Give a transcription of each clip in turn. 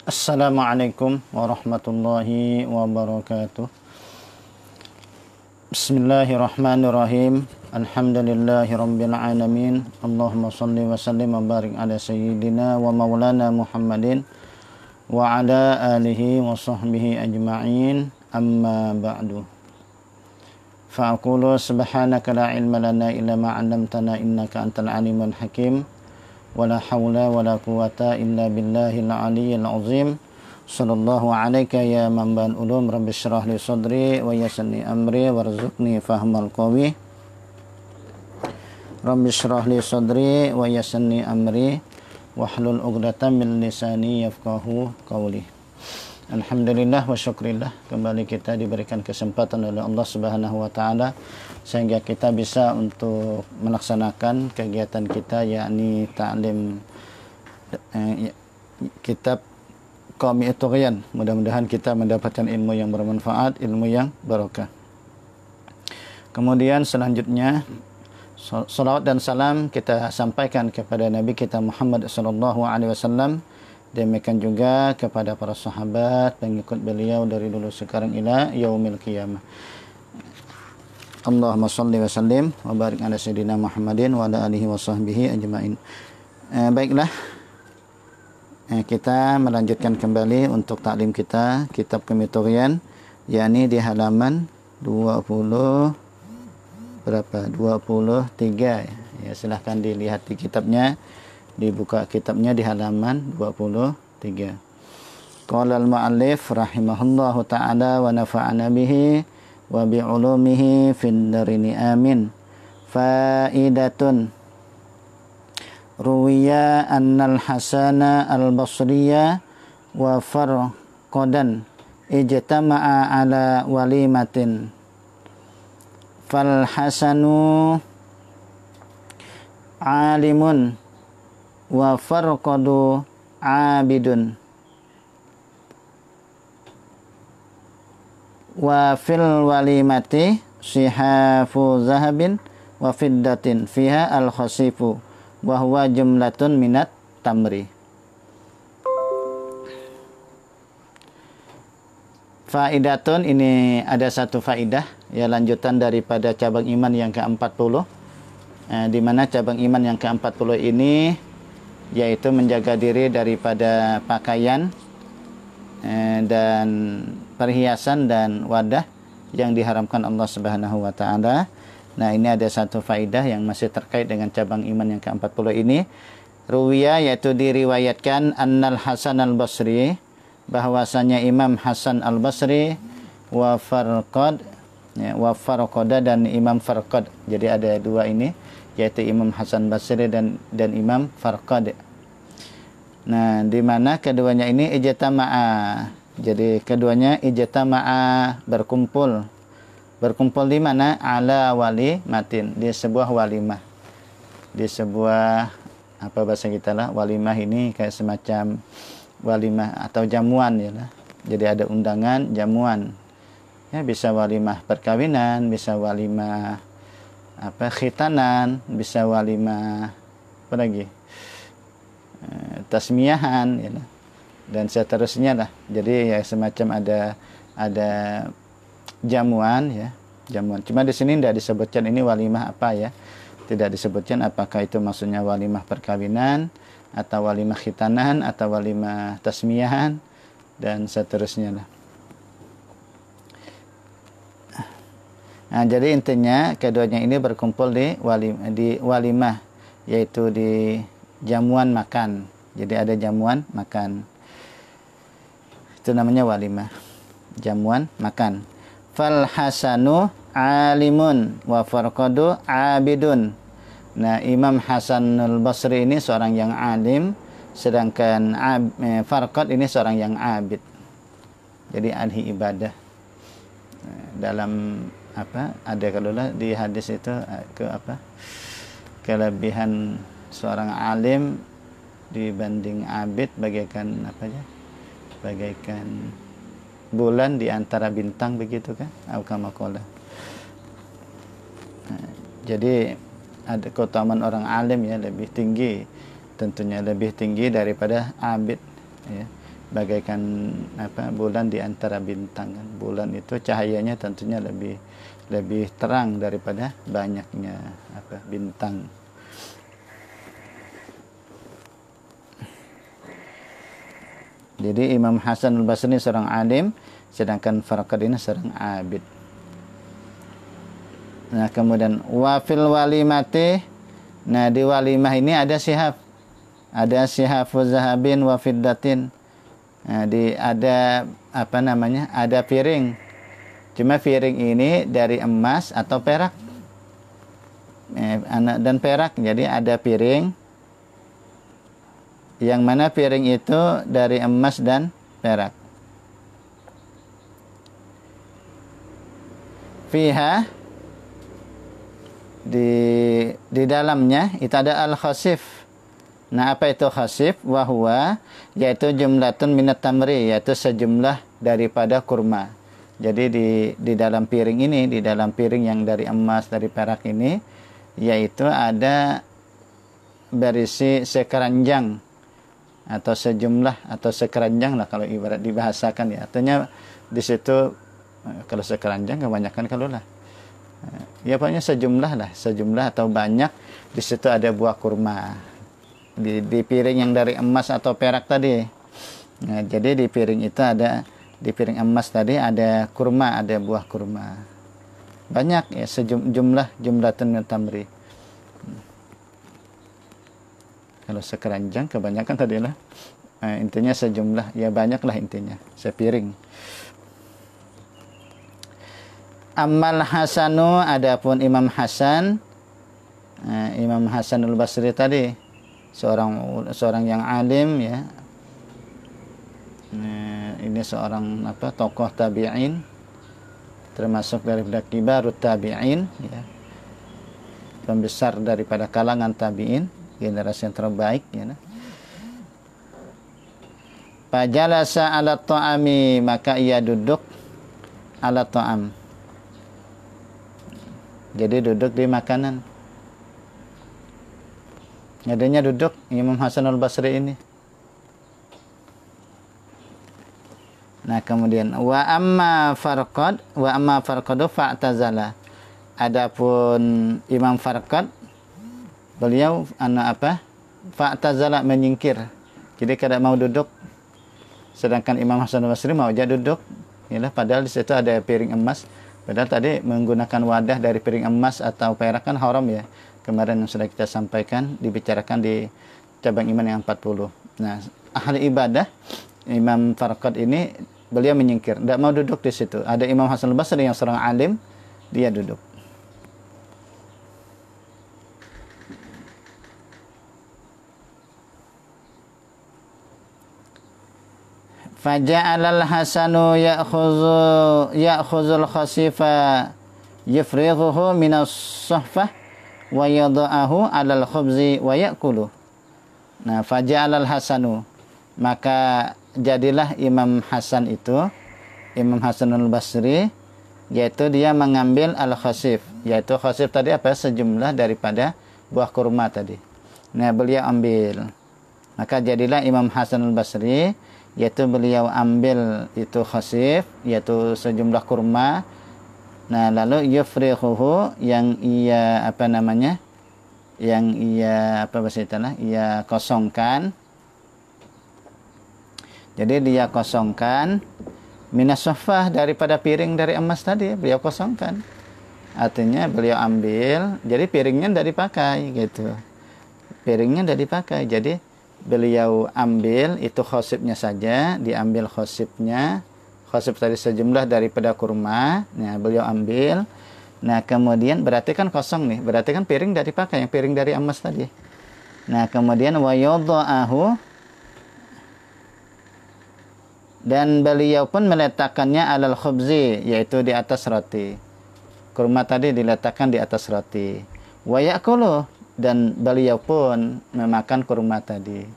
Assalamualaikum warahmatullahi wabarakatuh. Bismillahirrahmanirrahim. Alhamdulillahi rabbil alamin. Allahumma salli wa sallim wa barik ala sayyidina wa maulana Muhammadin wa ala alihi wa sahbihi ajma'in. Amma ba'du. Fa'aqulu subhanaka la ilma lana illa ma 'allamtana innaka antal alimul hakim. Wala hawla wala quwata illa billahil aliyyil azim. Sallallahu alayka ya manba'al ulum. Rabbi syrah li sadri wa yassirli amri warzuqni fahmal qawi. Rabbi syrah li sadri wa yassirli amri wahlul 'uqdatam min lisani yafqahu qawli. Alhamdulillah wa syukrillah, kembali kita diberikan kesempatan oleh Allah Subhanahu wa taala sehingga kita bisa untuk melaksanakan kegiatan kita, yakni ta'lim kitab Qawmi At-Tughyan. Mudah-mudahan kita mendapatkan ilmu yang bermanfaat, ilmu yang barokah. Kemudian selanjutnya salawat dan salam kita sampaikan kepada Nabi kita Muhammad sallallahu alaihi wasallam. Demikian juga kepada para sahabat pengikut beliau dari dulu sekarang ila yaumil qiyamah. Allahumma shalli wa sallim wa barik ala sayyidina Muhammadin wa ala alihi wa sahbihi ajma'in. Baiklah, kita melanjutkan kembali untuk taklim kita kitab Qawmi At-Tughyan, yakni di halaman 23 ya. Silahkan dilihat di kitabnya, dibuka kitabnya di halaman 23. Qala al-mu'allif rahimahullahu ta'ala wa nafa'ana bihi wa bi'ulumihi fid darini amin. Faidatun ruwiya annal hasana al-basriya wa farqadan ijtama'a ala walimatin fal hasanu alimun wa farqadu abidun wa fil walimati sihafu zahabin wa fiddatin fiha al khasifu wa huwa jumlatun minat tamri. Faidatun, ini ada satu faidah ya, lanjutan daripada cabang iman yang ke-40, di mana cabang iman yang ke-40 ini yaitu menjaga diri daripada pakaian dan perhiasan dan wadah yang diharamkan Allah Subhanahu wa taala. Nah, ini ada satu faidah yang masih terkait dengan cabang iman yang ke-40 ini. Ruwiya, yaitu diriwayatkan, annal Hasan al-Basri, bahwasanya Imam Hasan al-Basri, wa Farqad ya, wa Farqada dan Imam Farqad. Jadi ada dua ini, yaitu Imam Hasan Basri dan Imam Farqad. Nah, di mana keduanya ini ijtama'a. Jadi keduanya ijtama'a, berkumpul. Berkumpul di mana? Ala walimatin, di sebuah walimah. Di sebuah, apa bahasa kita lah, walimah ini kayak semacam walimah atau jamuan ya lah. Jadi ada undangan, jamuan. Ya, bisa walimah perkawinan, bisa walimah khitanan, bisa walimah apa lagi, tasmiyahan ya, dan seterusnya lah. Jadi ya semacam ada jamuan ya, jamuan. Cuma di sini tidak disebutkan ini walimah apa ya, tidak disebutkan apakah itu maksudnya walimah perkawinan atau walimah khitanan atau walimah tasmiyahan dan seterusnya lah. Nah, jadi intinya keduanya ini berkumpul di walimah, yaitu di jamuan makan. Jadi ada jamuan makan, itu namanya walimah, jamuan makan. Fal hasanu alimun wa farqadu abidun. Nah, Imam Hasan al-Basri ini seorang yang alim, sedangkan Farqad ini seorang yang abid. Jadi ahli ibadah. Dalam ada kalau di hadis itu kelebihan seorang alim dibanding abid bagaikan bagaikan bulan di antara bintang, begitu kan? Al-Kamaqala. Jadi ada keutamaan orang alim ya lebih tinggi, tentunya lebih tinggi daripada abid ya. bagaikan bulan di antara bintang. Bulan itu cahayanya tentunya lebih terang daripada banyaknya bintang. Jadi Imam Hasan al-Basri ini seorang alim, sedangkan Farqad ini seorang abid. Nah, kemudian wafil walimati, nah di walimah ini ada sihaf, ada sihafuz zahabin wa fiddatin. Nah, ada ada piring. Cuma piring ini dari emas atau perak. Dan perak. Jadi ada piring yang mana piring itu dari emas dan perak. Fiha, di dalamnya itu ada al-khasif. Nah, apa itu khasif? Wahwa, yaitu jumlatun minat tamri, yaitu sejumlah daripada kurma. Jadi di dalam piring ini, di dalam piring yang dari emas, dari perak ini, yaitu ada berisi sekeranjang atau sejumlah atau sekeranjang lah kalau ibarat dibahasakan ya. Artinya di situ kalau sekeranjang kebanyakan kalau lah. Ya pokoknya sejumlah atau banyak, di situ ada buah kurma. Di piring yang dari emas atau perak tadi. Nah, jadi di piring itu di piring emas tadi ada kurma, ada buah kurma. Banyak ya, jumlatun min tamri. Kalau sekeranjang kebanyakan tadi lah. Intinya sejumlah, ya banyaklah intinya, sepiring. Ammal Hasanu, adapun Imam Hasan, Imam Hasan al-Basri tadi seorang yang alim ya. Ini seorang tokoh tabi'in, termasuk dari kibarut tabi'in ya. Pembesar daripada kalangan tabi'in, generasi yang terbaik ya. Fajalasa ala ta'ami, maka ia duduk ala ta'am. Jadi duduk di makanan. Adanya duduk Imam Hasan al-Basri ini. Nah, kemudian wa amma farqadu fa'tazala. Adapun Imam Farqad, beliau fa'tazala, menyingkir. Jadi kada mau duduk. Sedangkan Imam Hasan al-Basri mau aja duduk. Yalah, padahal di situ ada piring emas. Padahal tadi menggunakan wadah dari piring emas atau perak kan haram ya. Kemarin yang sudah kita sampaikan, dibicarakan di cabang iman yang 40. Nah, ahli ibadah Imam Farqad ini beliau menyingkir, tidak mau duduk di situ. Ada Imam Hasan al-Basri yang seorang alim, dia duduk. Faja'alal Hasanu ya'khuzul khasifa yafrighuhu minas sahfah wa yada'ahu 'alal khubzi wa ya'kulu. Nah, faja'alal Hasanu, maka jadilah Imam Hasan itu, Imam Hasan al-Basri, yaitu dia mengambil al-khasif, yaitu khasif tadi sejumlah daripada buah kurma tadi. Nah, beliau ambil. Maka jadilah Imam Hasan al-Basri, yaitu beliau ambil itu khasif, yaitu sejumlah kurma. Nah, lalu yufrihuhu, yang ia ia kosongkan. Jadi dia kosongkan minas sofah, daripada piring dari emas tadi, beliau kosongkan. Artinya beliau ambil, jadi piringnya tidak dipakai gitu. Piringnya tidak dipakai, jadi beliau ambil itu khosibnya saja, diambil khosibnya. Khosib tadi sejumlah daripada kurma. Nah, beliau ambil. Nah, kemudian berarti kan kosong nih, berarti kan piring tidak dipakai, yang piring dari emas tadi. Nah, kemudian wa yadha'ahu, dan beliau pun meletakkannya alal khubzi, yaitu di atas roti. Kurma tadi diletakkan di atas roti. Wa ya'kulu, dan beliau pun memakan kurma tadi.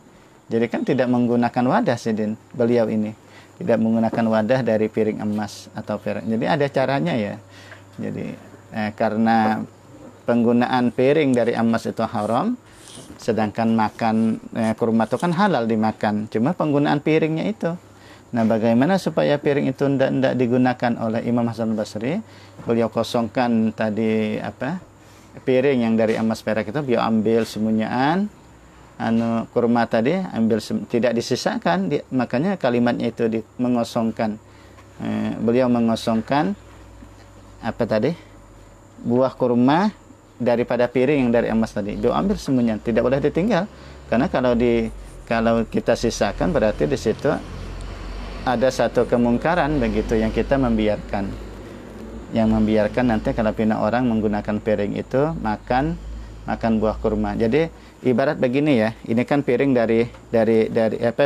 Jadi kan tidak menggunakan wadah sidin beliau ini. Tidak menggunakan wadah dari piring emas atau perak. Jadi ada caranya ya. Jadi karena penggunaan piring dari emas itu haram, Sedangkan makan kurma itu kan halal dimakan, cuma penggunaan piringnya itu. Nah, bagaimana supaya piring itu tidak digunakan oleh Imam Hasan Al-Basri? Beliau kosongkan tadi piring yang dari emas perak itu, beliau ambil semunyaan kurma tadi, tidak disisakan. Makanya kalimatnya itu mengosongkan. Beliau mengosongkan buah kurma daripada piring yang dari emas tadi. Beliau ambil semuanya, tidak boleh ditinggal. Karena kalau kita sisakan berarti di situ ada satu kemungkaran begitu yang kita membiarkan. Yang membiarkan nanti kalau pina orang menggunakan piring itu makan buah kurma. Jadi ibarat begini ya, ini kan piring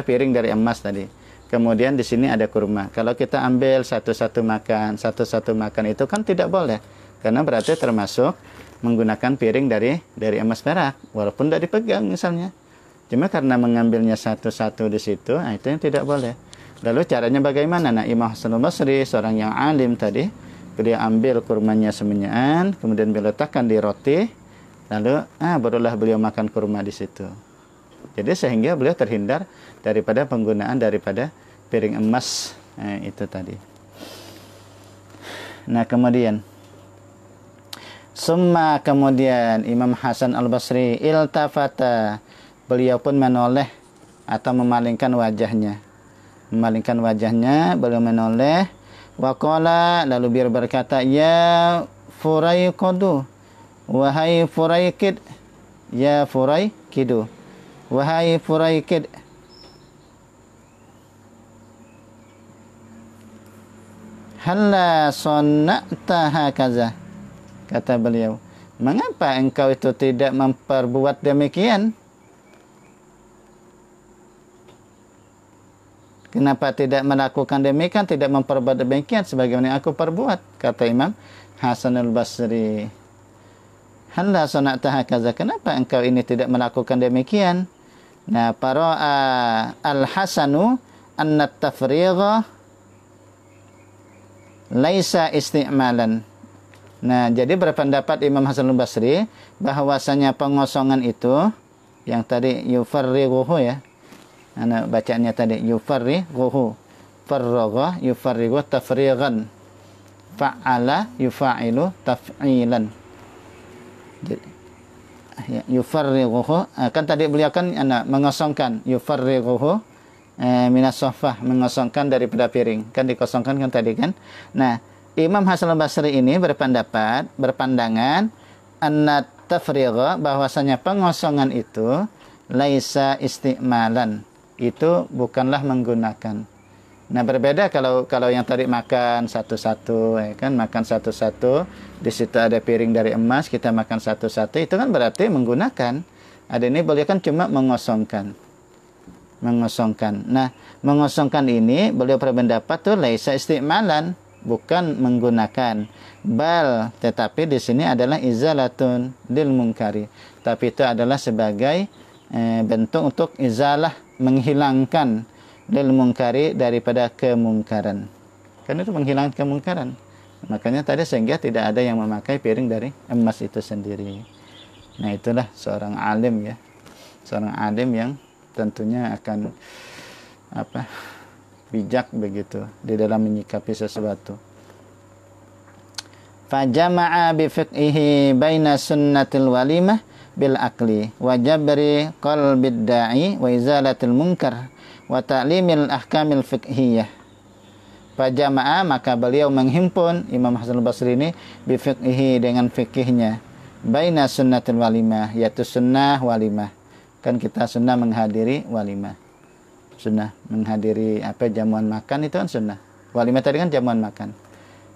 piring dari emas tadi. Kemudian di sini ada kurma. Kalau kita ambil satu-satu makan itu kan tidak boleh. Karena berarti termasuk menggunakan piring dari emas perak, walaupun tidak dipegang misalnya. Cuma karena mengambilnya satu-satu di situ, itu yang tidak boleh. Lalu caranya bagaimana? Nah, Imam Hasan Al-Basri, seorang yang alim tadi, beliau ambil kurmanya semunyaan, kemudian beliau letakkan di roti, lalu barulah beliau makan kurma di situ. Jadi sehingga beliau terhindar daripada penggunaan daripada piring emas itu tadi. Nah, kemudian kemudian Imam Hasan Al-Basri iltafata, beliau pun menoleh atau memalingkan wajahnya. Beliau menoleh, waqala, lalu beliau berkata, ya Furaiqadu, wahai Furaiqid, ya Furaiqidu, wahai Furaiqid, halla sonna'ta hakaza. Kata beliau, mengapa engkau itu tidak memperbuat demikian? Kenapa tidak melakukan demikian, tidak memperbuat demikian sebagaimana yang aku perbuat? Kata Imam Hasan Al-Basri, halla sona'ta hakaza, kenapa engkau ini tidak melakukan demikian? Nah, para'a al-Hasanu anna tafrigha laisa isti'malan. Nah, jadi berpendapat Imam Hasan Al-Basri bahwasanya pengosongan itu yang tadi yufarrighuhu ya. Ana bacaannya tadi yufarrighuhu. Farragha yufarrighu tafrighan. Fa'ala yufa'ilu taf'ilan. Jadi yufarrighuhu kan tadi beliau kan mengosongkan yufarrighuhu minas sofah, mengosongkan daripada piring. Kan dikosongkan kan tadi kan. Nah, Imam Hasan Al-Basri ini berpandangan anna tafrigha, bahwasanya pengosongan itu laisa isti'malan, itu bukanlah menggunakan. Nah, berbeda kalau yang tadi makan satu-satu, makan satu-satu, di situ ada piring dari emas, kita makan satu-satu, itu kan berarti menggunakan. Ada ini boleh kan cuma mengosongkan. Nah, mengosongkan ini beliau berpendapat tuh laisa isti'malan, bukan menggunakan. Bal, tetapi di sini adalah izalatun lil munkari. Tapi itu adalah sebagai bentuk untuk izalah, menghilangkan lil munkari, daripada kemungkaran. Karena itu menghilangkan kemungkaran. Makanya tadi sehingga tidak ada yang memakai piring dari emas itu sendiri. Nah, itulah seorang alim ya. Seorang alim yang tentunya akan bijak begitu di dalam menyikapi sesuatu. Fajama'a bi fiqhihi baina sunnatil walimah bil akli wa jabri qalbid da'i wa izalatil munkar wa ta'limil ahkamil fiqhiyah. Fajama'a, maka beliau menghimpun, Imam Hasan Al-Basri ini, bi fiqhihi, dengan fikihnya, baina sunnatil walimah, yaitu sunnah walimah. Kan kita sunnah menghadiri walimah. Sunnah menghadiri jamuan makan itu kan sunnah. Walimah tadi kan jamuan makan.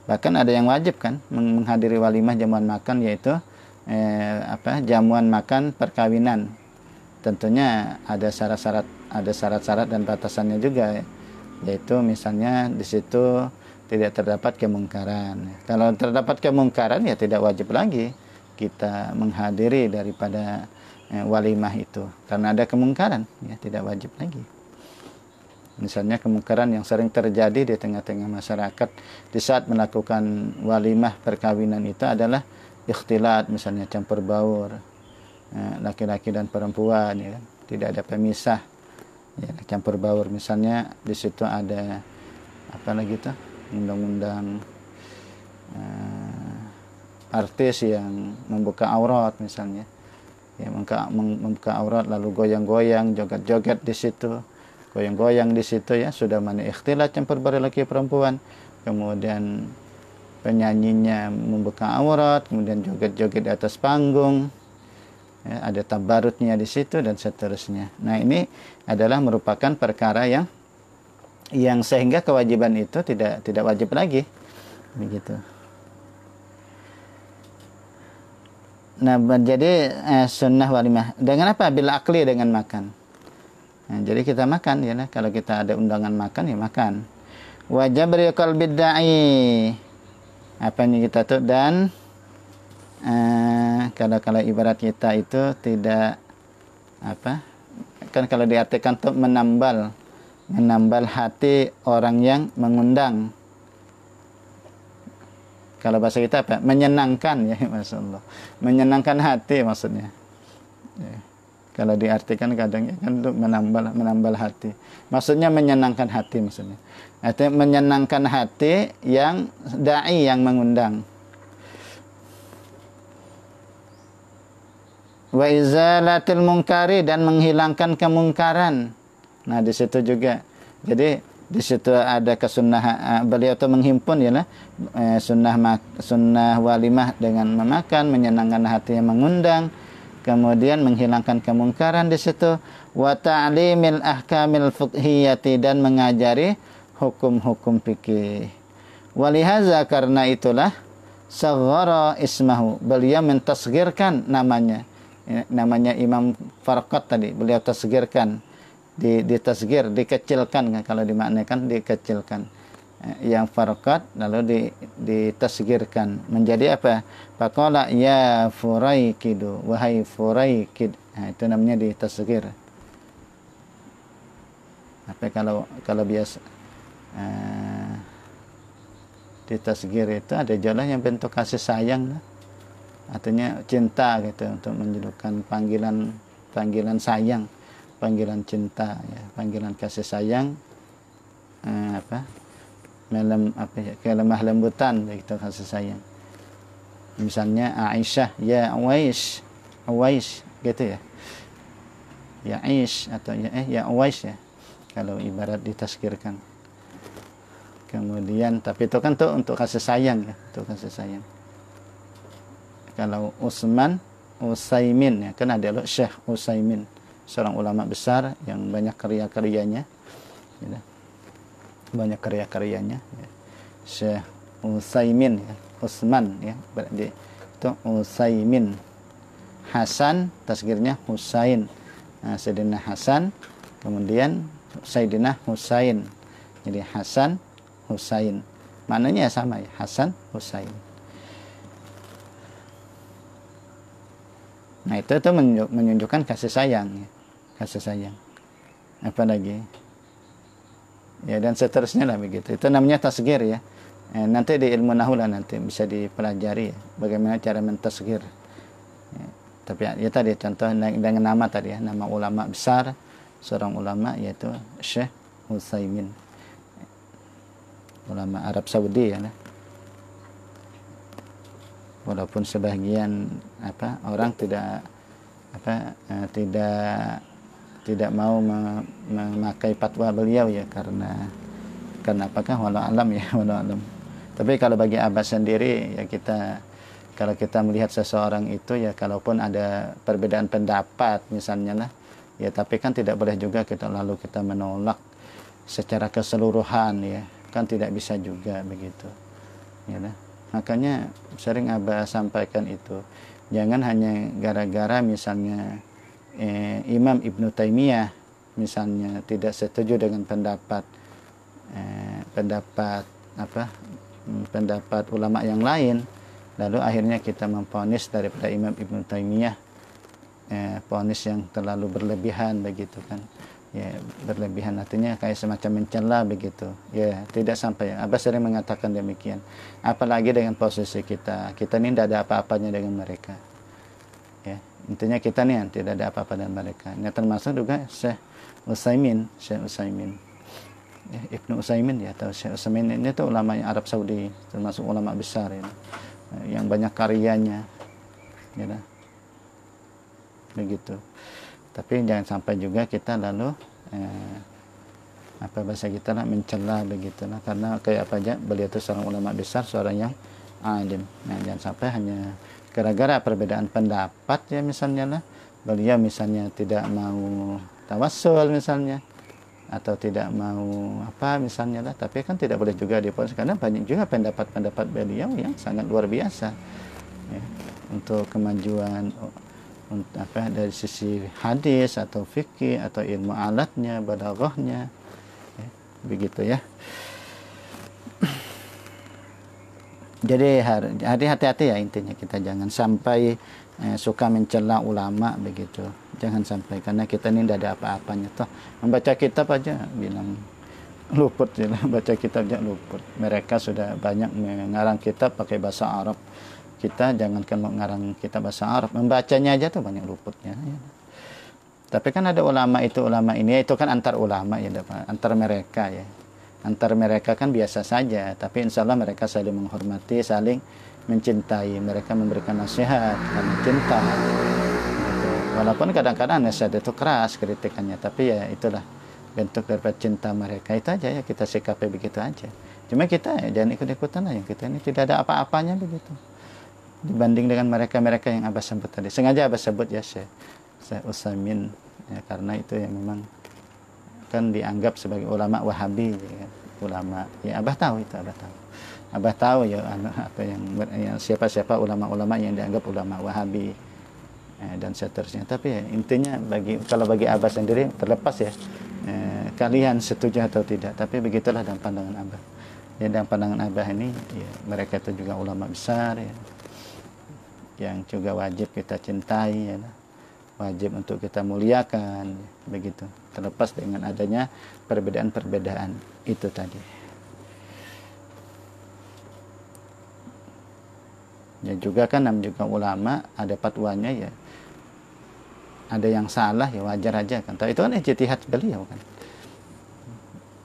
Bahkan ada yang wajib kan menghadiri walimah jamuan makan, yaitu jamuan makan perkawinan. Tentunya ada syarat-syarat dan batasannya juga, yaitu misalnya di situ tidak terdapat kemungkaran. Kalau terdapat kemungkaran ya tidak wajib lagi kita menghadiri daripada walimah itu, karena ada kemungkaran, ya tidak wajib lagi. Misalnya kemungkaran yang sering terjadi di tengah-tengah masyarakat di saat melakukan walimah perkawinan itu adalah ikhtilat, misalnya campur baur. laki-laki dan perempuan, ya kan? Tidak ada pemisah, ya, campur baur. Misalnya di situ ada apa lagi tuh, undang-undang artis yang membuka aurat misalnya, ya, membuka aurat lalu goyang-goyang, joget-joget di situ, goyang-goyang di situ, ya, sudah mana ikhtilat campur baur laki perempuan. Kemudian penyanyinya membuka aurat, kemudian joget-joget di atas panggung, ya, ada tabarutnya di situ dan seterusnya. Nah, ini adalah merupakan perkara yang sehingga kewajiban itu tidak wajib lagi, begitu. Nah, jadi sunnah walimah dengan apa? Bil akli, dengan makan. Nah, jadi kita makan, ya, kalau kita ada undangan makan, ya makan. Wajib qalbid da'i, apa yang kita tuh, dan kalau ibarat kita itu tidak apa, kan kalau diartikan tuh menambal hati orang yang mengundang. Kalau bahasa kita apa? Menyenangkan, ya, Masya Allah. Menyenangkan hati maksudnya. Ya. Kalau diartikan kadang, ya, kan untuk menambal hati. Maksudnya menyenangkan hati maksudnya. Artinya menyenangkan hati yang dai, yang mengundang. Wa izalatil munkari, dan menghilangkan kemungkaran. Nah, di situ juga. Jadi di situ ada kesunnah, beliau itu menghimpun, ya, sunnah walimah dengan memakan, menyenangkan hati yang mengundang, kemudian menghilangkan kemungkaran di situ, wa ta'limil ahkamil fiqhiyati, dan mengajari hukum-hukum fikih. Walihaza, karena itulah, saghara ismahu, beliau mentasghirkan namanya. Namanya Imam Farqat tadi, beliau tasghirkan, ditasghir, dikecilkan, kalau dimaknakan dikecilkan. Yang Farqat lalu ditasghirkan menjadi apa? Faqala ya Furaikidu, wahai Furaikid. Nah, itu namanya ditasghir. Apa kalau biasa ditasghir itu ada jalan yang bentuk kasih sayang, artinya cinta gitu, untuk menjadikan panggilan sayang, panggilan cinta, ya, panggilan kasih sayang, kelemah lembutan, begitu, kasih sayang. Misalnya Aisyah, ya Uwais, gitu ya. Ya Aish atau ya Uwais, ya, kalau ibarat ditasghirkan. Kemudian tapi itu kan tuh untuk kasih sayang, ya, untuk kasih sayang. Kalau Utsaimin, ya, kan ada Syekh Utsaimin, seorang ulama besar yang banyak karya-karyanya, ya, banyak karya-karyanya, ya. Syekh Utsaimin, ya, Utsman, ya, berarti itu Utsaimin. Hasan tasghirnya Husain. Nah, Sayyidina Hasan, kemudian Sayyidina Husain. Jadi Hasan Husain. Maknanya sama, ya, Hasan Husain. Nah, itu menunjukkan kasih sayang, ya. Kasih sayang. Apa lagi? Ya, dan seterusnya lah, begitu. Itu namanya tasghir, ya. Nanti di ilmu nahwu lah nanti bisa dipelajari, ya, bagaimana cara mentasghir. Ya, tapi ya tadi contoh dengan nama tadi, ya, nama ulama besar, seorang ulama yaitu Syekh Utsaimin. Ulama Arab Saudi, ya. Walaupun sebagian orang tidak mau memakai fatwa beliau, ya, karena apakah, walau alam, ya, walau alam. Tapi kalau bagi Abbas sendiri, ya, kalau kita melihat seseorang itu, ya, kalaupun ada perbedaan pendapat misalnya lah, ya, tapi kan tidak boleh juga kita menolak secara keseluruhan, ya, kan tidak bisa juga, begitu, ya, lah. Makanya sering Abbas sampaikan itu, jangan hanya gara-gara misalnya Imam Ibnu Taimiyah misalnya tidak setuju dengan pendapat ulama yang lain, lalu akhirnya kita memvonis daripada Imam Ibnu Taimiyah vonis yang terlalu berlebihan, begitu kan, ya, berlebihan artinya kayak semacam mencela, begitu, ya, tidak sampai. Abbas sering mengatakan demikian, apalagi dengan posisi kita ini tidak ada apa-apanya dengan mereka, ya, Intinya kita nih yang tidak ada apa-apa dengan mereka. Ini termasuk juga Syekh Utsaimin. Ya, Ibnu Utsaimin ya, atau Syekh Utsaimin ini tuh ulama yang Arab Saudi, termasuk ulama besar ini, yang banyak karyanya, ya, begitu. Tapi jangan sampai juga kita lalu apa bahasa kita lah, mencela begitu lah, karena kayak apa aja beliau itu seorang ulama besar, seorang yang alim. Nah, jangan sampai hanya gara-gara perbedaan pendapat ya misalnya lah, beliau misalnya tidak mau tawassul misalnya, atau tidak mau apa misalnya lah, tapi kan tidak boleh juga diponis, karena banyak juga pendapat-pendapat beliau yang sangat luar biasa ya, untuk kemajuan apa dari sisi hadis atau fikih atau ilmu alatnya, balaghahnya ya, begitu ya. Jadi hati-hati ya, intinya kita jangan sampai suka mencela ulama begitu, jangan sampai, karena kita ini tidak ada apa-apanya. Toh membaca kitab aja bilang luput ya, baca kitab aja luput. Mereka sudah banyak mengarang kitab pakai bahasa Arab, kita jangankan mengarang kitab bahasa Arab, membacanya aja tuh banyak luputnya ya. Tapi kan ada ulama itu, ulama ini itu kan antar ulama ya, antar mereka ya, antar mereka kan biasa saja, tapi insya Allah mereka saling menghormati, saling mencintai, mereka memberikan nasihat karena cinta gitu. Walaupun kadang-kadang nasihat itu keras kritikannya, tapi ya itulah bentuk daripada cinta mereka, itu aja ya, kita sikapi begitu aja. Cuma kita ya, jangan ikut-ikutan lah, yang kita ini tidak ada apa-apanya begitu dibanding dengan mereka-mereka yang Abah sebut tadi. Sengaja Abah sebut ya Syekh Utsaimin ya, karena itu yang memang kan dianggap sebagai ulama Wahabi ya, ulama ya, Abah tahu itu, Abah tahu ya apa yang siapa-siapa ulama-ulama yang dianggap ulama Wahabi dan seterusnya. Tapi ya, intinya kalau bagi Abah sendiri, terlepas ya kalian setuju atau tidak, tapi begitulah dalam pandangan Abah ya. Dalam pandangan Abah ini ya, mereka itu juga ulama besar ya, yang juga wajib kita cintai ya, wajib untuk kita muliakan begitu, terlepas dengan adanya perbedaan-perbedaan itu tadi. Ya juga kan namanya juga ulama, ada fatwanya ya, ada yang salah ya wajar aja kan, tapi itu kan ijtihad beliau kan,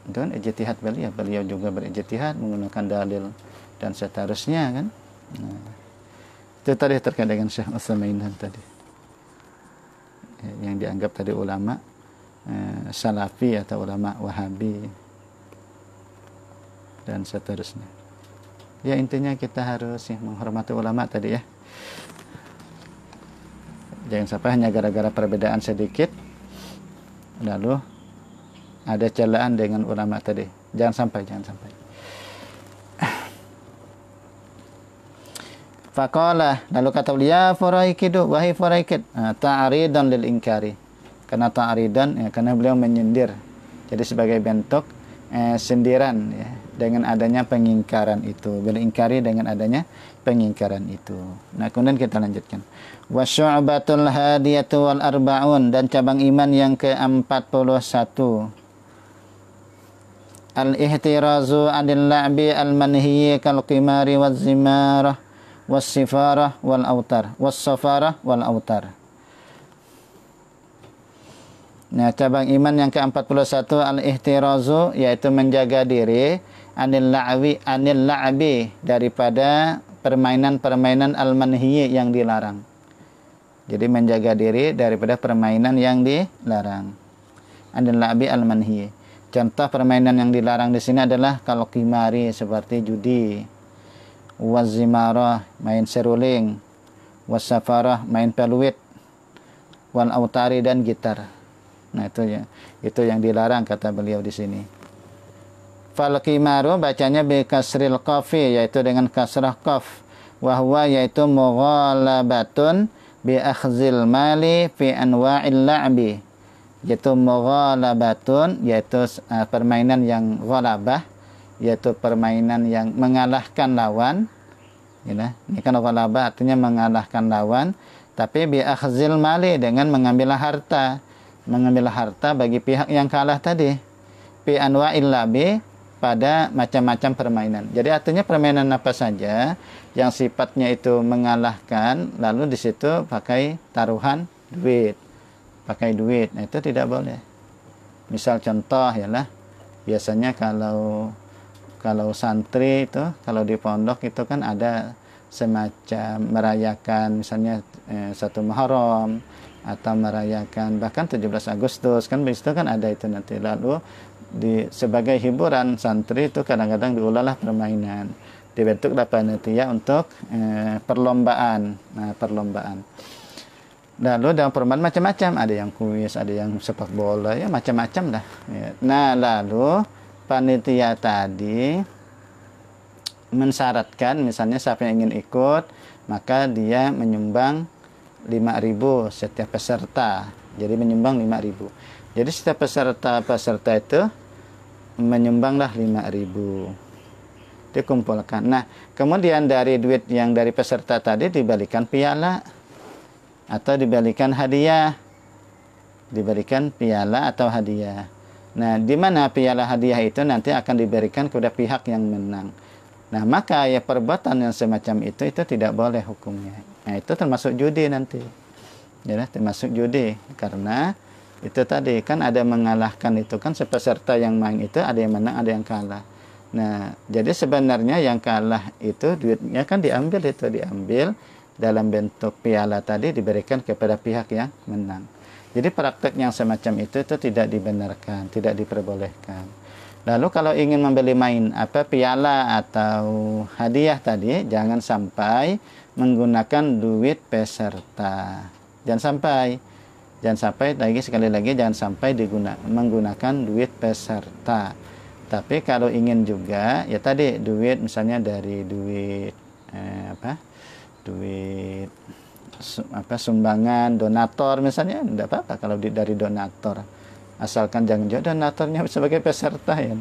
itu kan ijtihad beliau juga berijtihad menggunakan dalil dan seterusnya kan. Nah, itu tadi terkait dengan Syekh Utsaimin tadi yang dianggap tadi ulama Salafi atau ulama Wahabi dan seterusnya. Ya intinya kita harus ya, menghormati ulama tadi ya. Jangan sampai hanya gara-gara perbedaan sedikit lalu ada celaan dengan ulama tadi. Jangan sampai. Faqala, lalu kata beliau, Furaikidu, wahai Furaikid, ta'aridan lil inkari. Karena ta'aridan ya, karena beliau menyindir. Jadi sebagai bentuk sindiran ya, dengan adanya pengingkaran itu, bil ingkari, dengan adanya pengingkaran itu. Nah, kemudian kita lanjutkan. Wa syu'batul hadiyatu wal arba'un, dan cabang iman yang ke-41. Al-ihtirazu 'anil la'bi al-manhiyyi kal qimari waz zimarah was sifarah wal autar was safarah wal autar. Nah, cabang iman yang ke-41 al-ihtirazu, yaitu menjaga diri anil la'bi, daripada permainan-permainan al-manhiyyi, yang dilarang. Jadi menjaga diri daripada permainan yang dilarang. Anil la'bi al-manhiyyi. Contoh permainan yang dilarang di sini adalah kalau qimari, seperti judi, wazimarah, main seruling, wasafarah, main peluit, wal autari, dan gitar. Nah, itu yang dilarang kata beliau di sini. Fal qimaru bacanya bi kasril qafi, yaitu dengan kasrah qaf. Wa huwa, yaitu mughalabatun bi akhzil mali fi anwa'il la'bi. Yaitu mughalabatun, yaitu permainan yang ghalabah, yaitu permainan yang mengalahkan lawan. Ya, ini kan ghalabah artinya mengalahkan lawan, tapi bi akhzil mali, dengan mengambil harta bagi pihak yang kalah tadi. Fi anwa'il labi, pada macam-macam permainan. Jadi artinya permainan apa saja yang sifatnya itu mengalahkan, lalu di situ pakai taruhan duit. Pakai duit. Nah, itu tidak boleh. Misal contoh ialah biasanya kalau santri itu, kalau di pondok itu kan ada semacam merayakan misalnya 1 Muharram atau merayakan bahkan 17 Agustus kan, begitu kan ada itu nanti. Lalu sebagai hiburan santri itu kadang-kadang diulanglah permainan, dibentuklah panitia untuk perlombaan. Nah, perlombaan. Lalu dalam perlombaan macam-macam, ada yang kuis, ada yang sepak bola, ya macam-macam lah. Ya. Nah, lalu panitia tadi mensyaratkan misalnya siapa yang ingin ikut, maka dia menyumbang 5.000 setiap peserta. Jadi menyumbang 5.000. Jadi setiap peserta itu menyumbanglah 5.000. Dikumpulkan. Nah, kemudian dari duit yang dari peserta tadi dibalikan piala atau dibalikan hadiah. Diberikan piala atau hadiah. Nah, di mana piala hadiah itu nanti akan diberikan kepada pihak yang menang. Nah, maka ya perbuatan yang semacam itu tidak boleh hukumnya. Nah, itu termasuk judi nanti. Ya, termasuk judi. Karena itu tadi kan ada mengalahkan itu kan, sepeserta yang main itu ada yang menang, ada yang kalah. Nah, jadi sebenarnya yang kalah itu duitnya kan diambil dalam bentuk piala tadi diberikan kepada pihak yang menang. Jadi praktek yang semacam itu tidak dibenarkan, tidak diperbolehkan. Lalu kalau ingin membeli main piala atau hadiah tadi, jangan sampai menggunakan duit peserta. Jangan sampai sekali lagi jangan sampai menggunakan duit peserta. Tapi kalau ingin juga ya tadi duit misalnya dari duit sumbangan donator misalnya, tidak apa-apa kalau dari donator. Asalkan jangan juga donatornya sebagai peserta ya.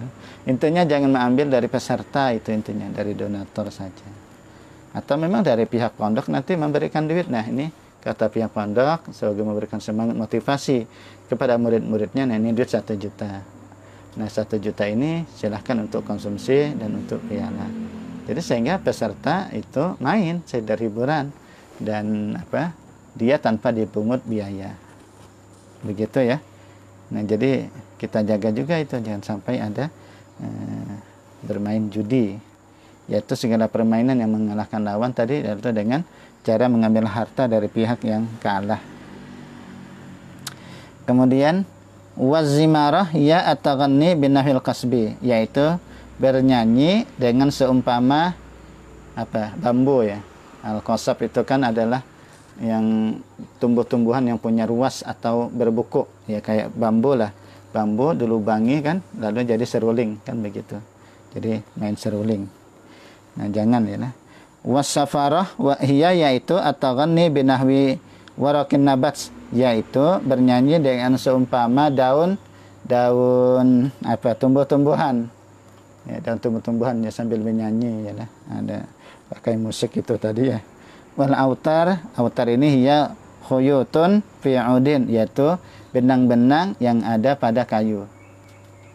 Intinya jangan mengambil dari peserta, itu intinya dari donator saja. Atau memang dari pihak pondok nanti memberikan duit. Nah, ini kata pihak pondok sebagai memberikan semangat motivasi kepada murid-muridnya. Nah, ini duit 1 juta. Nah, 1 juta ini silahkan untuk konsumsi dan untuk piala. Jadi sehingga peserta itu main sekedar hiburan dan dia tanpa dipungut biaya. Begitu ya. Nah, jadi kita jaga juga itu, jangan sampai ada bermain judi, yaitu segala permainan yang mengalahkan lawan tadi, yaitu dengan cara mengambil harta dari pihak yang kalah. Kemudian wazimarah ya at-taghanni binahil kasbi, yaitu bernyanyi dengan seumpama bambu ya. Al-qasab itu kan adalah yang tumbuh-tumbuhan yang punya ruas atau berbuku ya, kayak bambu lah, bambu dilubangi kan lalu jadi seruling kan begitu, jadi main seruling. Nah, jangan ya lah. Wasafarah wa hiya, yaitu at-taghanni binahwi warakin nabat, yaitu bernyanyi dengan seumpama daun tumbuh-tumbuhan ya, daun tumbuh-tumbuhan ya sambil bernyanyi ya lah. Ada pakai musik itu tadi ya. Wal autar ini hiya khuyutun fi udin, yaitu benang-benang yang ada pada kayu.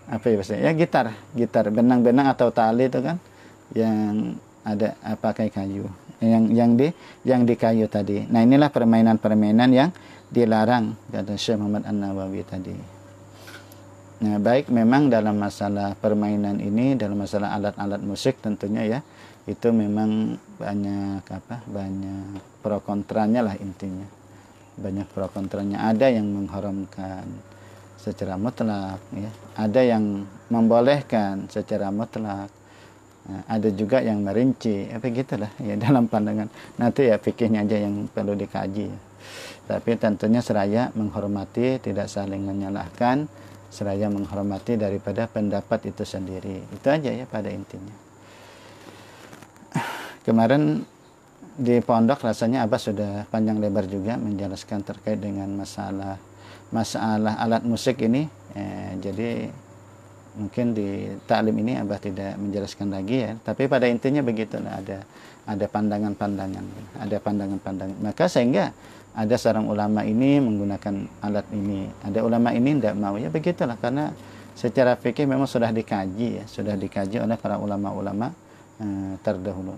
Apa ya bahasa? Ya gitar, benang-benang atau tali itu kan yang ada pakai kayu. Yang di kayu tadi. Nah, inilah permainan-permainan yang dilarang kata Syekh Muhammad An-Nawawi tadi. Nah, baik memang dalam masalah permainan ini, dalam masalah alat-alat musik tentunya ya, itu memang banyak pro kontranya lah intinya. Banyak pro kontranya. Ada yang mengharamkan secara mutlak ya. Ada yang membolehkan secara mutlak. Nah, ada juga yang merinci. Begitulah ya dalam pandangan. Nanti ya fikihnya aja yang perlu dikaji. Tapi tentunya seraya menghormati, tidak saling menyalahkan, seraya menghormati daripada pendapat itu sendiri. Itu aja ya pada intinya. Kemarin di pondok rasanya Abah sudah panjang lebar juga menjelaskan terkait dengan masalah alat musik ini. Jadi mungkin di taklim ini Abah tidak menjelaskan lagi ya. Tapi pada intinya begitu, ada pandangan-pandangan, Maka sehingga ada seorang ulama ini menggunakan alat ini, ada ulama ini tidak mau ya begitulah, karena secara fikih memang sudah dikaji ya, sudah dikaji oleh para ulama-ulama terdahulu.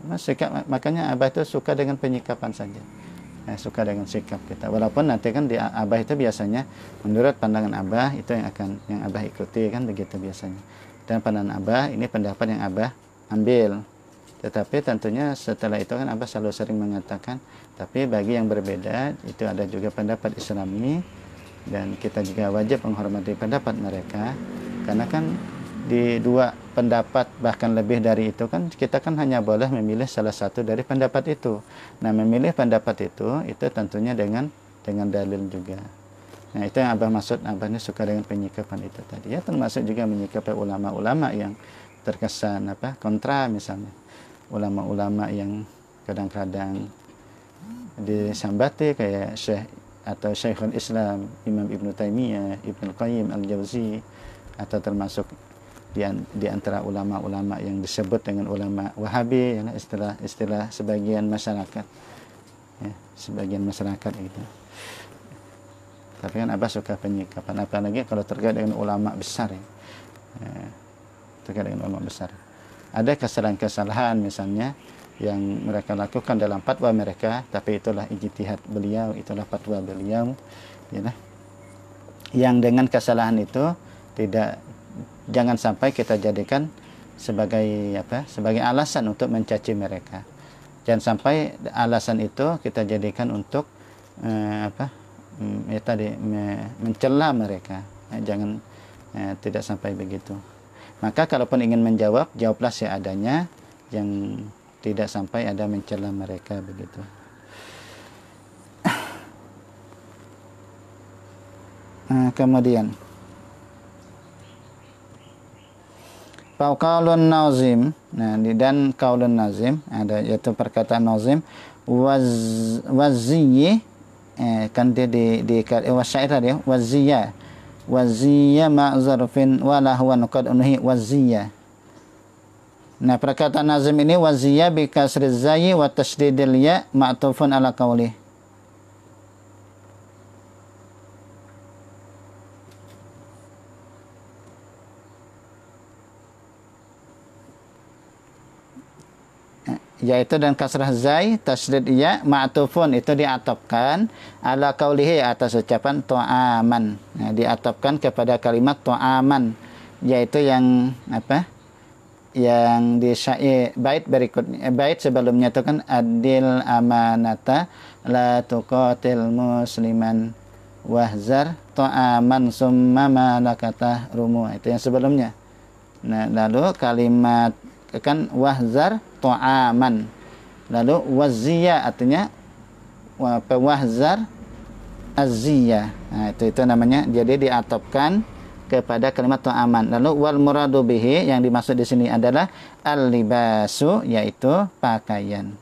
Makanya Abah itu suka dengan penyikapan saja. Suka dengan sikap kita, walaupun nanti kan di Abah itu biasanya menurut pandangan Abah itu yang Abah ikuti kan, begitu biasanya. Dan pandangan Abah ini pendapat yang Abah ambil, tetapi tentunya setelah itu kan Abah selalu sering mengatakan, tapi bagi yang berbeda itu ada juga pendapat Islami, dan kita juga wajib menghormati pendapat mereka, karena kan di dua pendapat bahkan lebih dari itu kan kita kan hanya boleh memilih salah satu dari pendapat itu. Nah, memilih pendapat itu tentunya dengan dalil juga. Nah, itu yang Abah maksud, Abah ini suka dengan penyikapan itu tadi ya, termasuk juga menyikapi ulama-ulama yang terkesan kontra, misalnya ulama-ulama yang kadang-kadang disambati kayak Syekh atau Syekhul Islam Imam Ibnu Taimiyah, Ibnu Qayyim Al-Jauzi, atau termasuk di antara ulama-ulama yang disebut dengan ulama Wahabi ya, istilah sebagian masyarakat ya, sebagian masyarakat gitu. Tapi kan Abah suka penyikapan, apalagi kalau terkait dengan ulama besar ya. Terkait dengan ulama besar ada kesalahan-kesalahan misalnya yang mereka lakukan dalam fatwa mereka, tapi itulah ijtihad beliau, itulah fatwa beliau ya, yang dengan kesalahan itu jangan sampai kita jadikan sebagai sebagai alasan untuk mencaci mereka. Jangan sampai alasan itu kita jadikan untuk mencela mereka. Jangan, tidak sampai begitu. Maka kalaupun ingin menjawab, jawablah seadanya, yang tidak sampai ada mencela mereka begitu. Kemudian qaulun nazim, dan qaulun nazim ada, yaitu perkataan nazim waziyyi, kan dia di wasyair tadi ya, waziyya ma'zarfin walahwan qad unhi waziyya. Nah, perkataan nazim ini waziyya bi kasriz zayyi wa tasydidil ya ma'tufun ala qaulih. Yaitu dan kasrah zai tasydid ya ma'tufun, itu diatofkan ala qaulihi, atas ucapan ta'aman. Nah, diatofkan kepada kalimat ta'aman, yaitu yang yang di bait berikutnya, bait sebelumnya itu kan adil amanata la tuqatil musliman wahzar ta'aman summa malakata rumu, itu yang sebelumnya. Nah, lalu kalimat kan wahzar ta'aman, lalu waziyya artinya wahzar aziyya. Nah, itu namanya, jadi diatofkan kepada kalimat ta'aman. Lalu wal muradu bihi, yang dimaksud di sini adalah al-libasu, yaitu pakaian.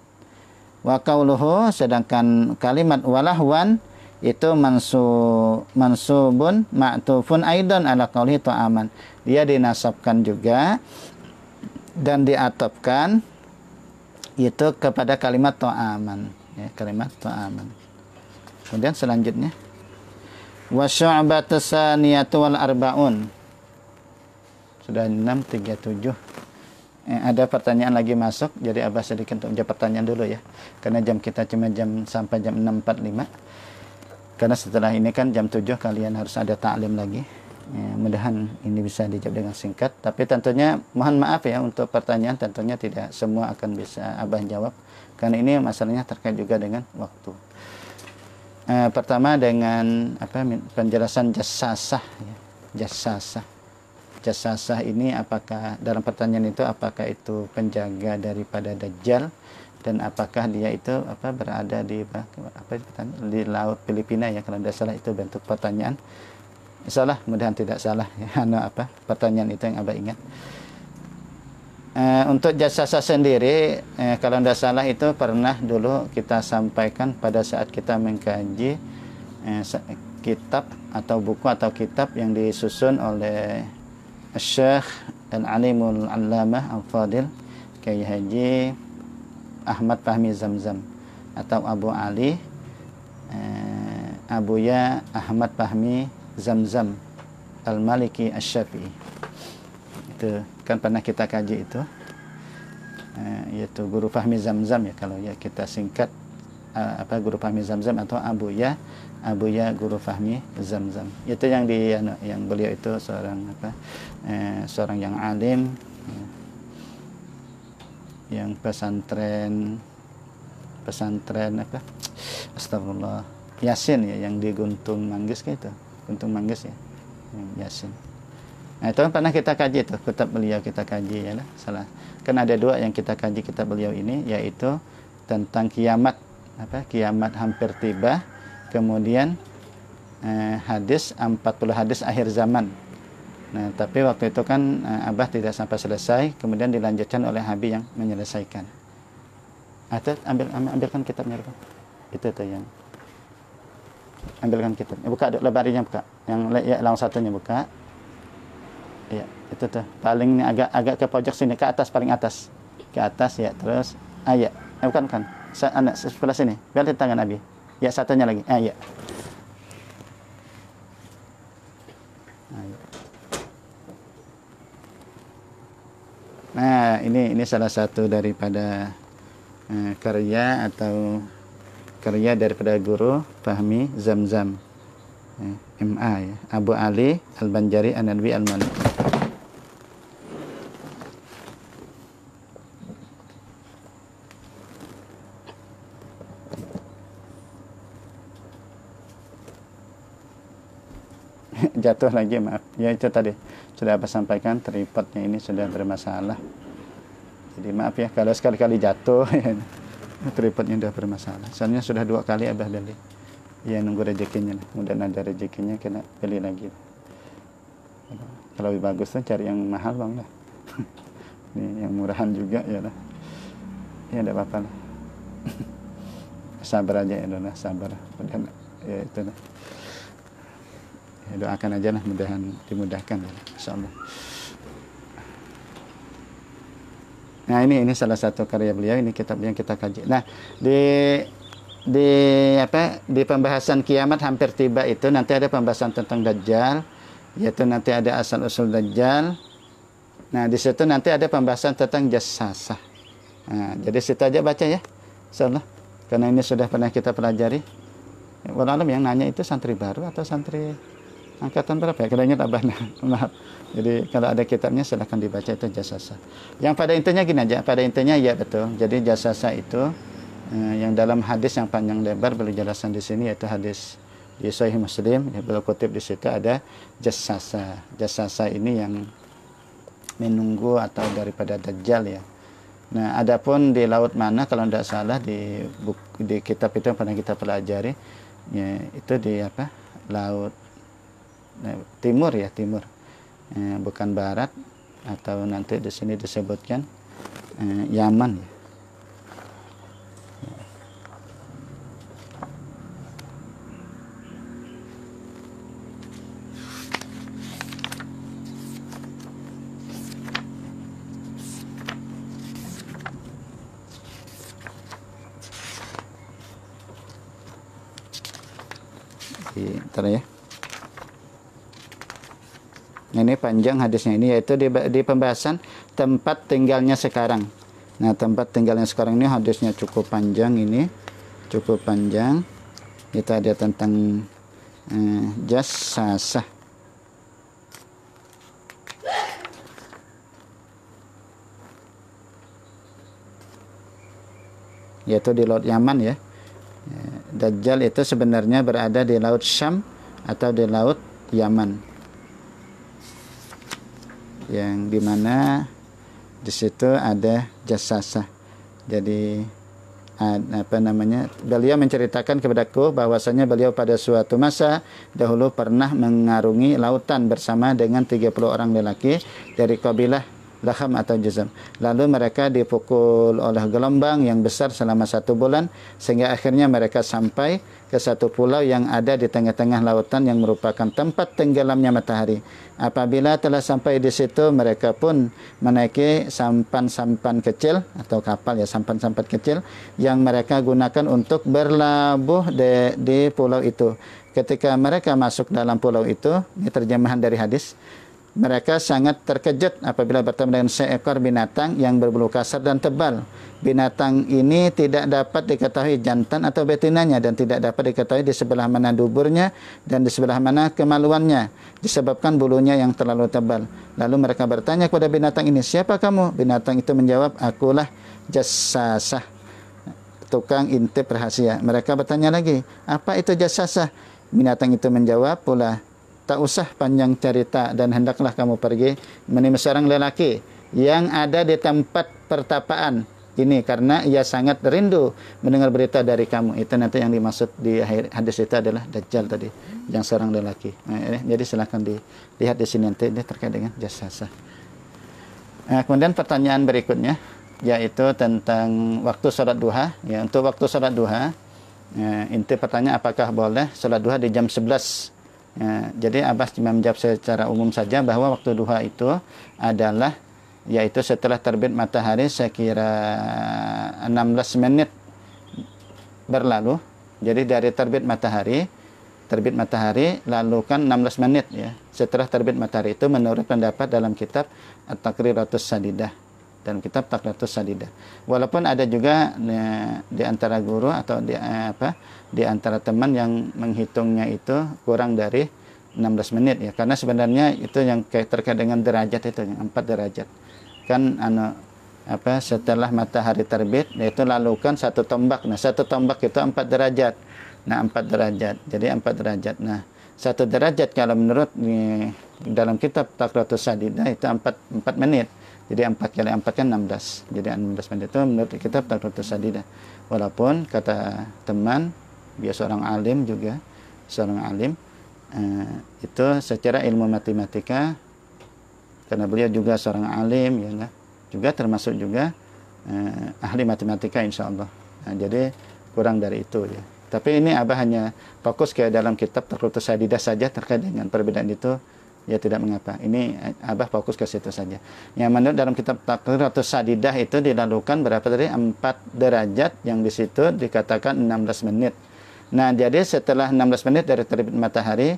Wa qauluhu, sedangkan kalimat walahwan itu mansubun ma'tufun aidan ala qaulihi ta'aman. Dia dinasabkan juga dan diatofkan itu kepada kalimat ta'aman ya, kalimat ta'aman. Kemudian selanjutnya wa syu'batu saniyatu wal arba'un, sudah 637. Ada pertanyaan lagi masuk, jadi Abah sedikit untuk menjawab pertanyaan dulu ya, karena jam kita cuma sampai jam 6.45, karena setelah ini kan jam 7 kalian harus ada ta'lim lagi. Mudahan ini bisa dijawab dengan singkat, tapi tentunya mohon maaf ya untuk pertanyaan, tentunya tidak semua akan bisa Abah jawab, karena ini masalahnya terkait juga dengan waktu. Pertama dengan penjelasan jassasah ya. Jassasah ini apakah dalam pertanyaan itu, apakah itu penjaga daripada Dajjal, dan apakah dia itu berada di laut Filipina ya, kalau tidak salah itu bentuk pertanyaan. Salah, mudahan tidak salah ya, pertanyaan itu yang Abah ingat. Untuk jassasah sendiri, kalau tidak salah itu pernah dulu kita sampaikan pada saat kita mengkaji kitab atau buku atau kitab yang disusun oleh Syekh Al-Alimul Allamah Al-Fadil Kiai Haji Ahmad Fahmi Zamzam, atau Abu Ali Abuya Ahmad Fahmi Zamzam Al-Maliki Asy-Syafi'i. yaitu kan pernah kita kaji itu, yaitu Guru Fahmi Zamzam ya, kalau ya kita singkat Guru Fahmi Zamzam atau Abuya Guru Fahmi Zamzam. Itu yang yang beliau itu seorang seorang yang alim, yang pesantren astagfirullah, Yasin ya, yang di Guntung Manggis itu, Guntung Manggis ya, Yasin. Nah itu pernah kita kaji itu, kitab beliau kita kaji ya lah, salah. Kan ada dua yang kita kaji kitab beliau ini, yaitu tentang kiamat hampir tiba, kemudian hadis 40 hadis akhir zaman. Nah tapi waktu itu kan Abah tidak sampai selesai, kemudian dilanjutkan oleh Habib yang menyelesaikan. Atau ambilkan kitabnya itu yang ambilkan kitabnya, buka lemarinya, buka yang satunya, buka ya, itu tuh paling agak ke pojok sini, ke atas, paling atas ke atas ya, terus ya bukan anak sebelah sini, biar di tangan Abi ya, satunya lagi ya. Nah ini salah satu daripada karya daripada Guru Fahmi Zamzam, MA ya, Abu Ali Al-Banjari An-Nadwi Al-Malik. Jatuh lagi, maaf ya, itu tadi sudah Abah sampaikan, tripodnya ini sudah bermasalah, jadi maaf ya kalau sekali-kali jatuh. Tripodnya udah bermasalah, soalnya sudah 2 kali Abah beli ya, nunggu rezekinya, mudah ada rezekinya kena beli lagi. Kalau lebih bagus tuh cari yang mahal bang lah. Ini yang murahan juga ya lah, ya tidak apa-apa lah. Sabar aja ya, lah sabar, mudah ya itu lah. Ya, doakan aja lah, mudahan dimudahkan ya, insyaallah. Nah ini salah satu karya beliau, ini kitab yang kita kaji. Nah di pembahasan kiamat hampir tiba itu nanti ada pembahasan tentang Dajjal, yaitu nanti ada asal usul Dajjal. Nah di situ nanti ada pembahasan tentang Jassasah. Nah, jadi situ aja baca ya, insyaallah, karena ini sudah pernah kita pelajari. Wallahualam, yang nanya itu santri baru atau santri angkatan berapa ya? Kayaknya tak banyak. Maaf. Jadi kalau ada kitabnya silahkan dibaca, itu Jassasah. Yang pada intinya gini aja, pada intinya ya betul. Jadi Jassasah itu yang dalam hadis yang panjang lebar beliau jelaskan di sini, yaitu hadis di Sahih Muslim, ya, beliau kutip di situ ada Jassasah. Jassasah ini yang menunggu atau daripada Dajjal ya. Nah, adapun di laut mana, kalau tidak salah di kitab itu yang pernah kita pelajari, ya, itu di laut timur ya, timur, bukan barat, atau nanti di sini disebutkan Yaman ya. Ntar ya. Ini panjang hadisnya ini, yaitu di pembahasan tempat tinggalnya sekarang. Nah, tempat tinggalnya sekarang ini hadisnya cukup panjang ini, cukup panjang. Itu ada tentang Jassasah. Yaitu di Laut Yaman ya. Dajjal itu sebenarnya berada di Laut Syam atau di Laut Yaman, yang dimana di situ ada Jassasah. Jadi beliau menceritakan kepadaku bahwasanya beliau pada suatu masa dahulu pernah mengarungi lautan bersama dengan 30 orang lelaki dari kabilah Laham atau Juzam. Lalu mereka dipukul oleh gelombang yang besar selama 1 bulan, sehingga akhirnya mereka sampai ke satu pulau yang ada di tengah-tengah lautan yang merupakan tempat tenggelamnya matahari. Apabila telah sampai di situ, mereka pun menaiki sampan-sampan kecil atau kapal ya, sampan-sampan kecil yang mereka gunakan untuk berlabuh di pulau itu. Ketika mereka masuk dalam pulau itu, ini terjemahan dari hadis. mereka sangat terkejut apabila bertemu dengan seekor binatang yang berbulu kasar dan tebal. Binatang ini tidak dapat diketahui jantan atau betinanya dan tidak dapat diketahui di sebelah mana duburnya dan di sebelah mana kemaluannya disebabkan bulunya yang terlalu tebal. Lalu mereka bertanya kepada binatang ini, "Siapa kamu?" Binatang itu menjawab, "Akulah Jassasah, tukang intip rahasia." Mereka bertanya lagi, "Apa itu Jassasah?" Binatang itu menjawab pula, "Tak usah panjang cerita dan hendaklah kamu pergi menemui seorang lelaki yang ada di tempat pertapaan ini karena ia sangat rindu mendengar berita dari kamu." Itu nanti yang dimaksud di akhir hadis itu adalah Dajjal tadi, yang seorang lelaki. Jadi silakan dilihat di sini nanti ini terkait dengan Jassasah. Kemudian pertanyaan berikutnya yaitu tentang waktu sholat duha. Ya, untuk waktu sholat duha, inti pertanyaan apakah boleh sholat duha di jam 11? Jadi Abbas cuma menjawab secara umum saja bahwa waktu duha itu adalah yaitu setelah terbit matahari sekira 16 menit berlalu. Jadi dari terbit matahari lalu kan 16 menit ya. Setelah terbit matahari itu menurut pendapat dalam kitab At-Taqriratus Sadidah dan kitab Taqriratus Sadidah. Walaupun ada juga di antara guru atau di antara teman yang menghitungnya itu kurang dari 16 menit ya. Karena sebenarnya itu yang terkait dengan derajat itu yang 4 derajat. Kan setelah matahari terbit yaitu lalukan 1 tombak. Nah, 1 tombak itu 4 derajat. Nah, 4 derajat. Jadi 4 derajat. Nah, 1 derajat kalau menurut dalam kitab Taqriratus Sadidah itu 4 menit. Jadi 4 kali 4 kan 16. Jadi 16 menit itu menurut kitab Taqriratus Sadidah. Walaupun kata teman dia seorang alim juga, itu secara ilmu matematika karena beliau juga seorang alim ya, juga termasuk juga ahli matematika insyaallah. Nah, jadi kurang dari itu ya. Tapi ini Abah hanya fokus ke dalam kitab Taqriratus Sadidah saja terkait dengan perbedaan itu, ya tidak mengapa. Ini Abah fokus ke situ saja. Yang menurut dalam kitab Taqriratus Sadidah itu dilalukan berapa tadi? 4 derajat yang di situ dikatakan 16 menit. Nah, jadi setelah 16 menit dari terbit matahari,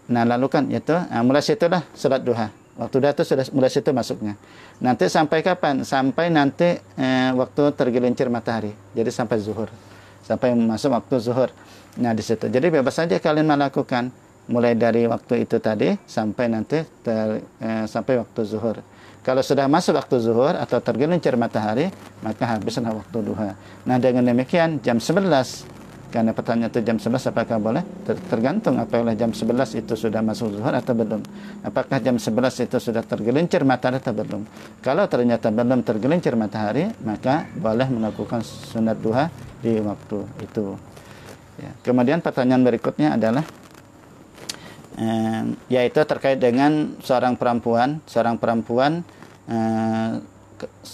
nah lalukan itu mulai situlah salat duha. Waktu duha itu sudah mulai situ masuknya. Nanti sampai kapan? Sampai nanti waktu tergelincir matahari. Jadi sampai zuhur. Sampai masuk waktu zuhur. Nah, di situ. Jadi bebas saja kalian melakukan mulai dari waktu itu tadi sampai nanti sampai waktu zuhur. Kalau sudah masuk waktu zuhur atau tergelincir matahari, maka habislah waktu duha. Nah, dengan demikian jam 11, karena pertanyaan itu jam 11 apakah boleh? Tergantung apakah jam 11 itu sudah masuk zuhur atau belum. Apakah jam 11 itu sudah tergelincir matahari atau belum. Kalau ternyata belum tergelincir matahari, maka boleh melakukan sunat duha di waktu itu. Ya. Kemudian pertanyaan berikutnya adalah yaitu terkait dengan seorang perempuan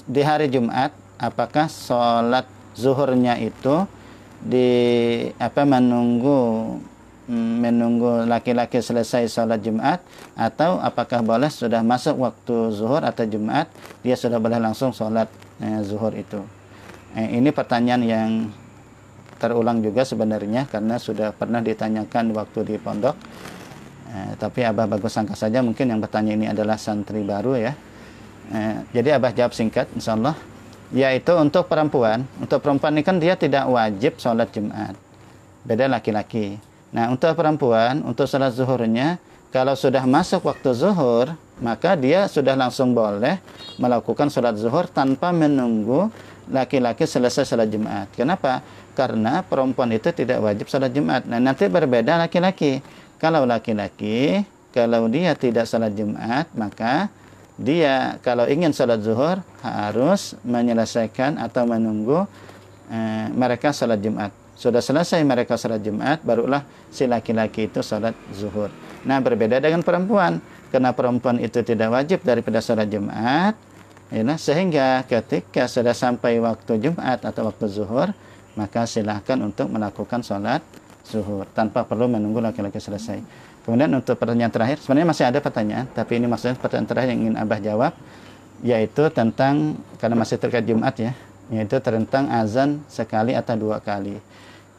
di hari Jumat, apakah sholat zuhurnya itu menunggu laki-laki selesai sholat Jumat, atau apakah boleh sudah masuk waktu zuhur atau Jumat dia sudah boleh langsung sholat zuhur itu. Ini pertanyaan yang terulang juga sebenarnya karena sudah pernah ditanyakan waktu di pondok. Tapi Abah bagus sangka saja mungkin yang bertanya ini adalah santri baru ya. Jadi Abah jawab singkat insyaallah, yaitu untuk perempuan ini kan dia tidak wajib sholat Jumat, beda laki-laki. Nah, untuk perempuan untuk sholat zuhurnya kalau sudah masuk waktu zuhur, maka dia sudah langsung boleh melakukan sholat zuhur tanpa menunggu laki-laki selesai sholat Jumat. Kenapa? Karena perempuan itu tidak wajib sholat Jumat. Nah, nanti berbeda laki-laki. Kalau laki-laki, kalau dia tidak sholat Jumat, maka dia kalau ingin sholat zuhur harus menyelesaikan atau menunggu mereka sholat Jumat. Sudah selesai mereka sholat Jumat, barulah si laki-laki itu sholat zuhur. Nah, berbeda dengan perempuan. Karena perempuan itu tidak wajib daripada sholat Jumat, sehingga ketika sudah sampai waktu Jumat atau waktu zuhur, maka silahkan untuk melakukan sholat zuhur tanpa perlu menunggu laki-laki selesai. Kemudian untuk pertanyaan terakhir, sebenarnya masih ada pertanyaan, tapi ini maksudnya pertanyaan terakhir yang ingin Abah jawab, yaitu tentang, karena masih terkait Jumat ya, yaitu tentang azan sekali atau 2 kali.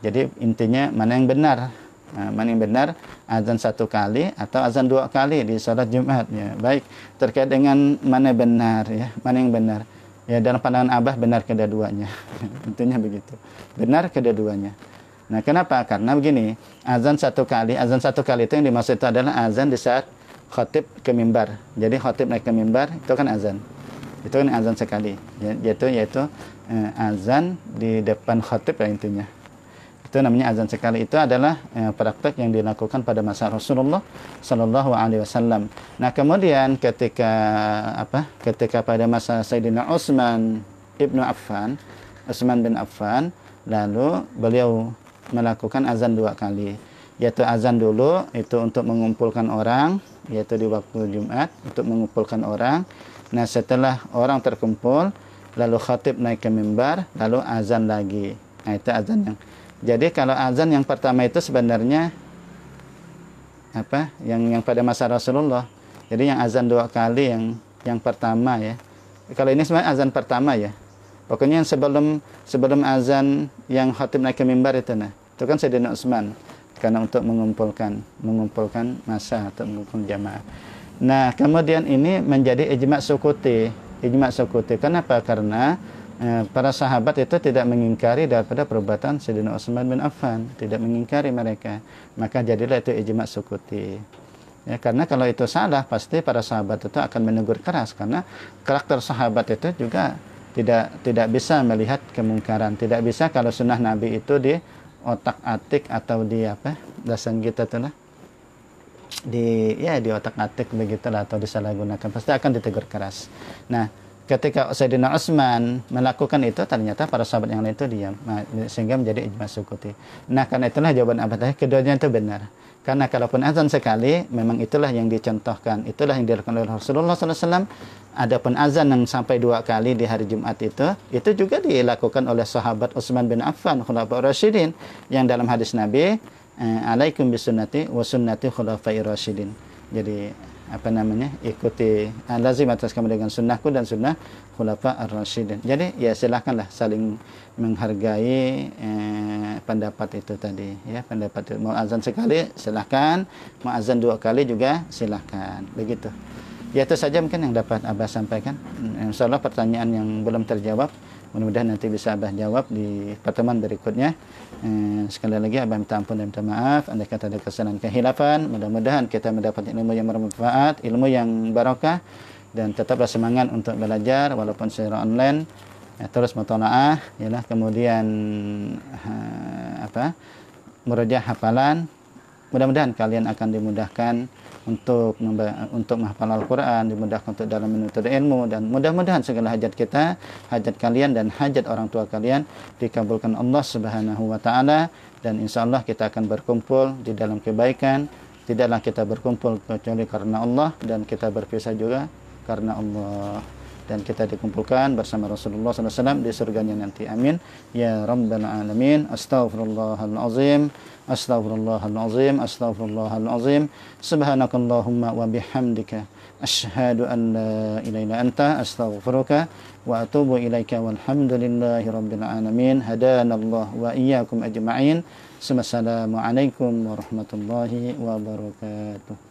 Jadi intinya mana yang benar, Mana yang benar, azan 1 kali atau azan 2 kali di salat Jumat ya. Baik, terkait dengan mana benar ya, mana yang benar. Ya dalam pandangan Abah benar kedua-duanya. Intinya begitu. Benar kedua-duanya. Nah, kenapa? Karena begini, azan 1 kali itu yang dimaksud itu adalah azan di saat khatib ke mimbar. Jadi khatib naik ke mimbar itu kan azan. Itu kan azan sekali. Yaitu azan di depan khatib ya intinya. Itu namanya azan sekali. Itu adalah praktek yang dilakukan pada masa Rasulullah sallallahu alaihi wasallam. Nah, kemudian ketika pada masa Sayyidina Utsman bin Affan, lalu beliau melakukan azan 2 kali. Yaitu azan dulu itu untuk mengumpulkan orang, yaitu di waktu Jumat untuk mengumpulkan orang. Nah, setelah orang terkumpul, lalu khatib naik ke mimbar, lalu azan lagi. Nah, itu azan yang. Jadi kalau azan yang pertama itu sebenarnya yang pada masa Rasulullah. Jadi yang azan 2 kali yang pertama ya. Kalau ini sebenarnya azan pertama ya. Pokoknya yang sebelum azan yang khatib naik ke mimbar itu itu kan Sayyidina Utsman karena untuk mengumpulkan massa atau mengumpulkan jamaah. Nah, kemudian ini menjadi ijma' sukuti. Kenapa? Karena para sahabat itu tidak mengingkari daripada perbuatan Sayyidina Utsman bin Affan, tidak mengingkari mereka. Maka jadilah itu ijma' sukuti. Ya, karena kalau itu salah, pasti para sahabat itu akan menegur keras karena karakter sahabat itu juga tidak bisa melihat kemungkaran. Tidak bisa kalau sunnah Nabi itu di otak-atik atau di bahasa kita tuh di otak-atik begitulah atau disalahgunakan, pasti akan ditegur keras. Nah, ketika Sayyidina Utsman melakukan itu, ternyata para sahabat yang lain itu diam, sehingga menjadi ijma' sukuti. Nah, karena itulah jawaban Abah tadi, keduanya itu benar. Karena kalaupun azan sekali, memang itulah yang dicontohkan, itulah yang dilakukan oleh Rasulullah SAW. Adapun azan yang sampai 2 kali di hari Jumat itu juga dilakukan oleh sahabat Utsman bin Affan, Khulafaur Rasyidin, yang dalam hadis Nabi, alaikum bisunnati wa sunnati khulafair rasyidin. Jadi ikuti lazim atas kamu dengan sunnahku dan sunnah khulafa ar-rasyidin. Jadi ya silakanlah saling menghargai pendapat itu tadi ya, pendapat itu. Mau azan sekali silakan, mau azan 2 kali juga silakan. Begitu. Ya, itu saja mungkin yang dapat Abah sampaikan. Insyaallah pertanyaan yang belum terjawab mudah-mudahan nanti bisa Abah jawab di pertemuan berikutnya. Sekali lagi Abah minta ampun dan minta maaf andai kata ada kesalahan kehilafan. Mudah-mudahan kita mendapat ilmu yang bermanfaat, ilmu yang barakah, dan tetaplah semangat untuk belajar walaupun secara online. Terus mutalaah yalah, kemudian murojaah hafalan. Mudah-mudahan kalian akan dimudahkan untuk menghafal Al-Quran, dimudahkan untuk dalam menuntut ilmu, dan mudah-mudahan segala hajat kita, hajat kalian dan hajat orang tua kalian dikabulkan Allah Subhanahu wa taala, dan insyaallah kita akan berkumpul di dalam kebaikan. Tidaklah kita berkumpul kecuali karena Allah, dan kita berpisah juga karena Allah, dan kita dikumpulkan bersama Rasulullah SAW di surganya nanti. Amin ya rabbal alamin. Astaghfirullahalazim, astaghfirullahalazim, astaghfirullahalazim. Subhanakallahumma wa bihamdika asyhadu an la ilaha illa anta astaghfiruka wa atubu ilaika, walhamdulillahi rabbil alamin. Hadanallahu wa iyyakum ajma'in. Assalamualaikum warahmatullahi wabarakatuh.